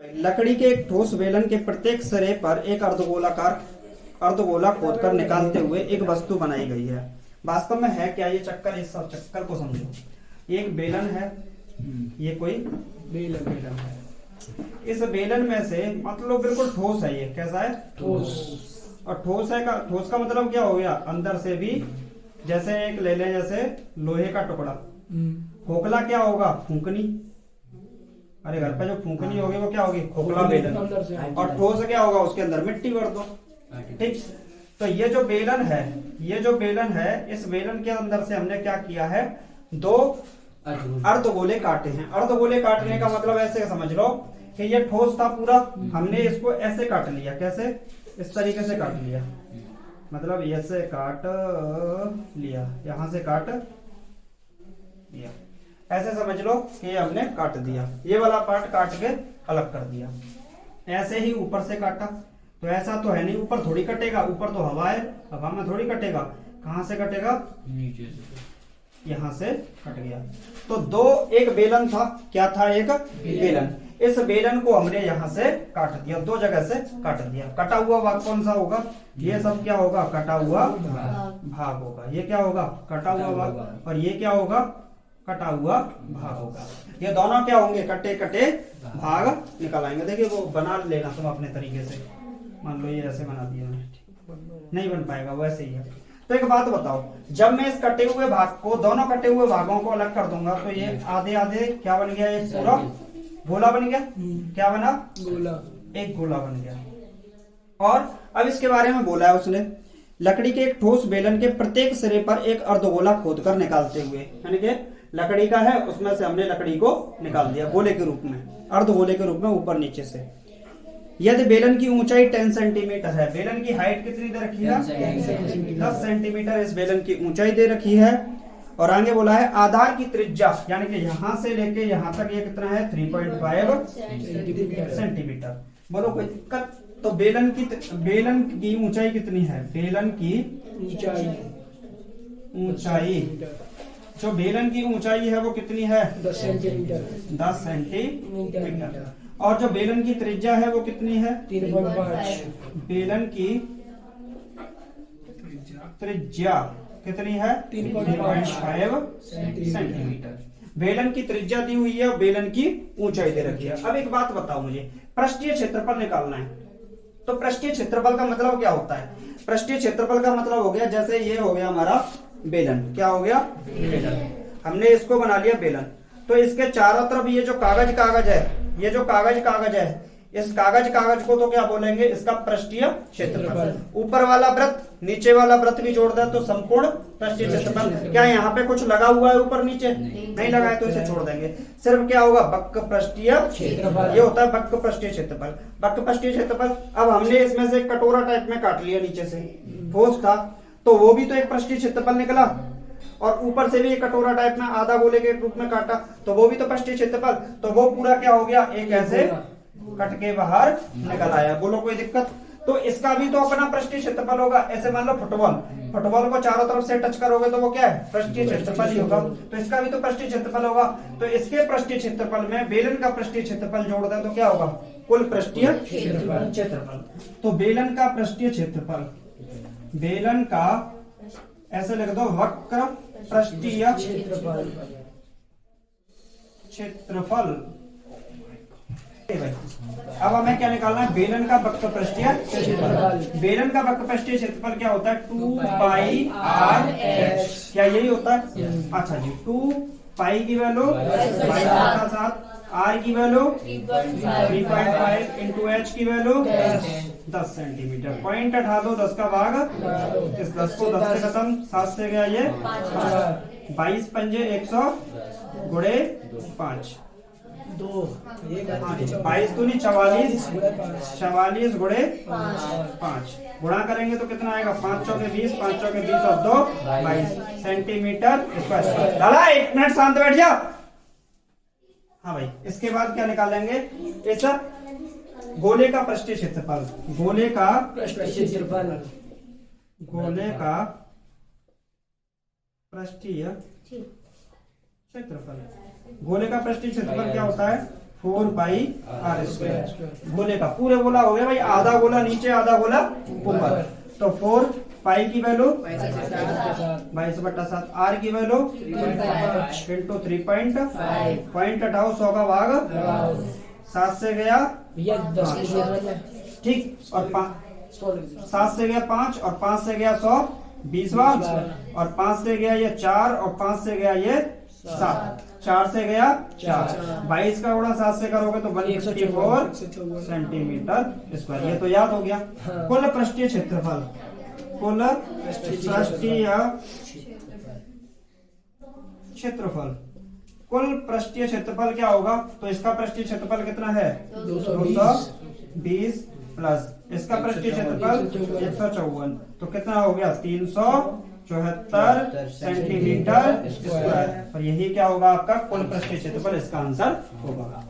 लकड़ी के एक ठोस बेलन के प्रत्येक सिरे पर एक अर्धगोला खोदकर निकालते हुए एक वस्तु बनाई गई है। वास्तव में है क्या ये चक्कर? इस सब चक्कर को समझो। एक बेलन है, ये कोई बेलन है। इस बेलन में से मतलब बिल्कुल ठोस है। ये कैसा है? ठोस। और ठोस है का ठोस का मतलब क्या हो गया? अंदर से भी जैसे एक ले लें, जैसे लोहे का टुकड़ा। खोखला क्या होगा? फूंकनी। अरे घर पे जो फूंकनी होगी वो क्या होगी? खोखला बेलन। और ठोस क्या होगा? उसके अंदर मिट्टी भर दो। ठीक। तो ये जो बेलन है, इस बेलन के अंदर से हमने क्या किया है? दो अर्धगोले काटे हैं। अर्धगोले काटने का मतलब ऐसे समझ लो कि ये ठोस था पूरा, हमने इसको ऐसे काट लिया। कैसे? इस तरीके से काट लिया। मतलब ऐसे काट लिया, यहां से काट लिया, ऐसे समझ लो कि हमने काट दिया। ये वाला पार्ट काट के अलग कर दिया। ऐसे ही ऊपर से काटा, तो ऐसा तो है नहीं, ऊपर थोड़ी कटेगा। ऊपर तो हवा है, हवा में थोड़ी कटेगा। कहां से कटेगा? नीचे से। यहां से कट गया। तो एक बेलन था। क्या था? एक बेलन। इस बेलन को हमने यहां से काट दिया, दो जगह से काट दिया। कटा हुआ भाग कौन सा होगा? ये सब क्या होगा? कटा हुआ भाग होगा। ये क्या होगा? कटा हुआ भाग। और ये क्या होगा? कटा हुआ भाग होगा। ये दोनों क्या होंगे? कटे कटे भाग निकल आएंगे। देखिए वो बना लेना तुम अपने तरीके से। मान लो ये ऐसे बना दिया, नहीं बन पाएगा, वैसे ही है। तो एक बात बताओ, जब मैं इस कटे हुए भाग को, दोनों कटे हुए भागों को अलग कर दूंगा, तो ये आधे आधे क्या बन गया? एक पूरा गोला बन गया। क्या बना? गोला। एक गोला बन गया। और अब इसके बारे में बोला है उसने, लकड़ी के एक ठोस बेलन के प्रत्येक सिरे पर एक अर्धगोला खोदकर निकालते हुए, यानी कि लकड़ी का है, उसमें से हमने लकड़ी को निकाल दिया गोले के रूप में, अर्धगोले के रूप में, ऊपर नीचे से। यदि बेलन की ऊंचाई 10 सेंटीमीटर है, बेलन की हाइट कितनी दे रखी है? 10 सेंटीमीटर इस बेलन की ऊंचाई दे रखी है। और आगे बोला है आधार की त्रिज्या, यानी कि यहां से लेके यहां तक ये कितना है? 3.5 सेंटीमीटर। बोलो कोई दिक्कत? तो बेलन की ऊंचाई कितनी है? बेलन की ऊंचाई, जो बेलन की ऊंचाई है वो कितनी है? 10 सेंटीमीटर। 10 सेंटीमीटर। और जो बेलन की त्रिज्या है वो कितनी है? 3.5। बेलन की त्रिज्या कितनी है? 3.5 सेंटीमीटर। बेलन की त्रिज्या दी हुई है और बेलन की ऊंचाई दे रखी है। अब एक बात बताओ मुझे, पृष्ठीय क्षेत्रफल निकालना है। तो पृष्ठीय क्षेत्रफल का मतलब क्या होता है? पृष्ठीय क्षेत्रफल का मतलब हो गया, जैसे ये हो गया हमारा बेलन। क्या हो गया? बेलन। हमने इसको बना लिया बेलन। तो इसके चारों तरफ ये जो कागज है, ये जो कागज है, इस कागज को तो क्या बोलेंगे? इसका पृष्ठीय क्षेत्रफल। ऊपर वाला वृत्त, नीचे वाला वृत्त भी जोड़ दे तो संपूर्ण पृष्ठीय क्षेत्रफल। क्या यहाँ पे कुछ लगा हुआ है ऊपर नीचे? नहीं लगा है, तो इसे छोड़ देंगे। सिर्फ क्या होगा? बक्क पृष्ठीय क्षेत्रफल। ये होता है बक्क पृष्ठीय क्षेत्रफल। बक्क पृष्ठीय क्षेत्रफल। अब हमने इसमें से कटोरा टाइप में काट लिया, नीचे से ठोस था, तो वो भी तो एक पृष्ठीय क्षेत्रफल निकला। और ऊपर से भी एक कटोरा टाइप में आधा गोले के रूप में काटा, तो वो भी तो पृष्ठीय क्षेत्रफल। तो वो पूरा क्या हो गया? एक ऐसे कट के बाहर निकल आया। बोलो कोई दिक्कत? तो इसका भी तो अपना पृष्ठीय क्षेत्रफल होगा। ऐसे मान लो फुटबॉल को चारों तरफ से टच करोगे तो वो क्या है? पृष्ठीय क्षेत्रफल ही होगा। तो इसका भी तो पृष्ठीय क्षेत्रफल होगा। तो इसके पृष्ठीय क्षेत्रफल में बेलन का पृष्ठीय क्षेत्रफल जोड़ दें तो क्या होगा? कुल पृष्ठीय क्षेत्रफल। तो बेलन का पृष्ठीय क्षेत्रफल, बेलन का ऐसे लिख दो, वक्र पृष्ठीय क्षेत्रफल। अब हमें क्या निकालना है? बेलन का वक्र पृष्ठीय क्षेत्रफल। बेलन का वक्र पृष्ठीय क्षेत्रफल क्या होता है? 2πr/h। क्या यही होता है? अच्छा जी, 2π की वैल्यू 7, r की वैल्यू 3.5 इंटू h की वैल्यू 10 सेंटीमीटर। पॉइंट हटा दो, 10 का भाग, इस 10 को 10 से खत्म, 7 से गया ये 22 पंजे 100 गुणे 5, 22 दूनी 44 गुणे 5। गुणा करेंगे तो कितना आएगा? 5 चौके 20, 5 चौके 20 और 2 22 सेंटीमीटर स्क्वायर। लाला 1 मिनट शांत बैठ जा। हाँ भाई, इसके बाद क्या निकालेंगे? इस गोले का पृष्ठीय क्षेत्रफल। गोले का पृष्ठीय क्षेत्रफल गोले का पृष्ठीय क्षेत्रफल क्या होता है? 4 पाई आर स्क्वायर। गोले का पूरे गोला हो गया भाई, आधा गोला नीचे आधा गोला ऊपर। तो 4 पाई की वैल्यू 22/7, आर की वैल्यू इंटू 3.5, पॉइंट हटाओ 100 का भाग 7 से गया ठीक, और 7 से गया 5 और 5 से गया 100, 20वां, और 5 से गया ये 4 और 5 से गया ये 7, 4 से गया 4, 22 का गुणा 7 से करोगे तो 154 सेंटीमीटर स्क्वायर। ये तो याद हो गया। कुल पृष्ठीय क्षेत्रफल, कुल पृष्ठीय क्षेत्रफल, कुल पृष्ठीय क्षेत्रफल क्या होगा? तो इसका पृष्ठीय क्षेत्रफल कितना है? 220 प्लस इसका पृष्ठीय क्षेत्रफल 154, तो कितना हो गया? 374 सेंटीमीटर स्क्वायर। और यही क्या होगा आपका कुल पृष्ठीय क्षेत्रफल, इसका आंसर होगा।